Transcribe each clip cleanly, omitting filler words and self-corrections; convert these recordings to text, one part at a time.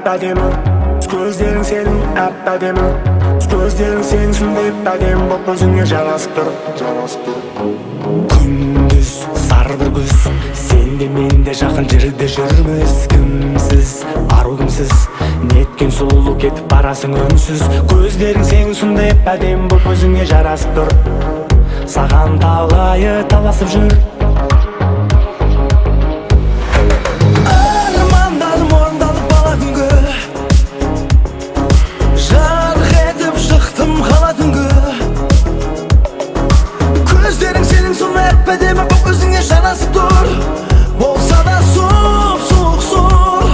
әп-әдемі, көздерің сенің әп-әдемі, көздерің сенің сондай әп-әдемі боп өзіңе жарасып тұр. Күндіз сары бір күз, сен де мен де жақын жерде жүрміз. Кімсіз, ару кімсіз, неткен сұлу кетіп барасың үнсіз. Көздерің сенің сондай әп-әдемі боп өзіңе жарасып тұр. Саған талайы таласып жүр. Армандарым орындалып бала күнгі, жарқ етіп шықтым қала түнгі. Көздерің сенің сондай әп-әдемі боп өзіңе жарасып тұр. Болса да суық сұр.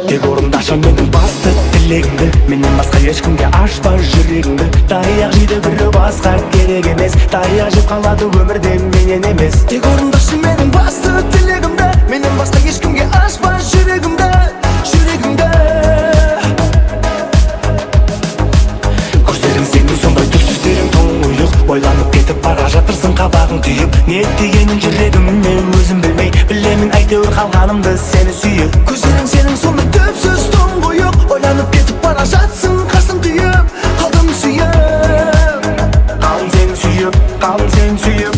Тек орындашы менің басты тілегімді, менен басқа ешкімге ашпа жүрегіңді. Таяқ жейді бірі басқа керек емес, таяқ жеп қалады өмірде менен емес. Тек орындашы менің басты тілегімді, менен басқа ешкімге ашпа жүрегімді. Көздерің сенің сондай түпсіздерің тұңғиық, ойланып кетіп бара жатырсың қабағың түйіп. Не дегенін жүрегіммен өзім білмей, білемін әйтеуір қалғанымды сені сүйіп. Көздерің сенің сондай түпсіз тұңғиық, ойланып кетіп бара жатсың қасым түйіп. Қалдым сүйіп, қалдым сені сүйіп, қалдым сені сүйіп.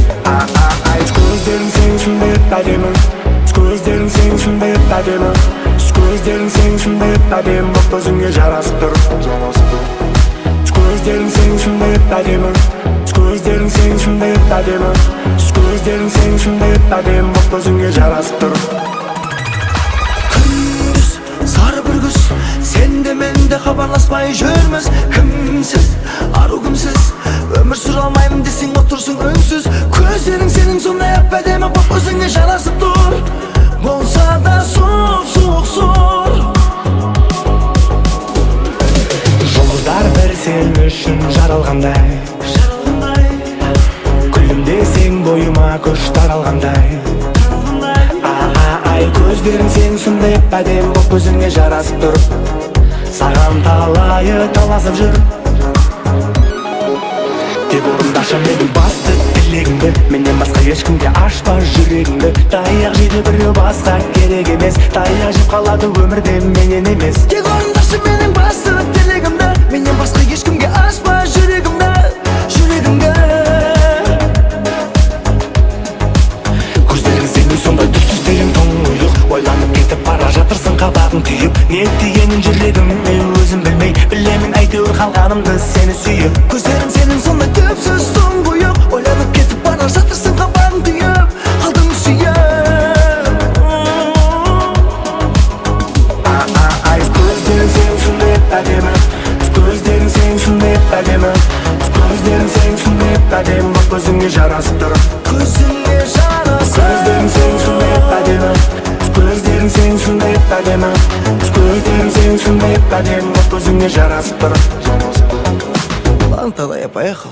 Көздерің сенің сондай әдемі, көздерің сенің сондай әдемі, көздерің сенің сондай әдемі боп өзіңе жарасып тұр. Көздерің сенің сондай әдемі, көздерің сенің сондай әдемі, көздерің сенің сондай әдемі боп өзіңе жарасып тұр. Күндіз сары бір күз, сен де мен де хабарласпай жүрміз. Кімсіз, ару кімсіз, өмір сүре алмаймын десең отырсың үнсіз. Көздерің сенің сондай әп-әдемі боп өзіңе жарасып тұр. Болса да суық сұр. Жұлдыздар бір сен үшін жаралғандай, күлімдесең бойыма күш таралғандай. Көздерің сенің сондай әп-әдемі боп өзіңе жарасып тұр. Саған талайы таласып жүр. Тек орындашы менің басты тілегімді, менен басқа ешкімге ашпа жүрегіңді. Таяқ жейді бірі басқа керек емес, таяқ жеп қалады өмірде менен емес. Тек орындашы менің басты тілегімді, менен басқа ешкімге ашпа жүрегімді. Көздерің сенің сондай түпсіздерің тұңғиық, ойланып кетіп бара жатырсың қабағың түйіп. Не дегенін жүрегіммен өзім білмей, білемін әйтеуір қалғанымды сені сүйіп. Көздерің сенің сондай түпсіз тұңғиық, ойланып кетіп бара жатырсың қабағың түйіп. Қалдым сүйіп. Көздерің сенің сондай әдемі, көздерің сенің сондай әдемі, көздерің сенің сондай әдемі боп өзіңе жарасып тұр. Көзіңе жарасып. Көздерің сенің сондай әдемі, көздерің сенің сондай әдемі, көздерің сенің сондай әдемі боп өзіңе жарасып тұр. Ладно, тогда я поехал.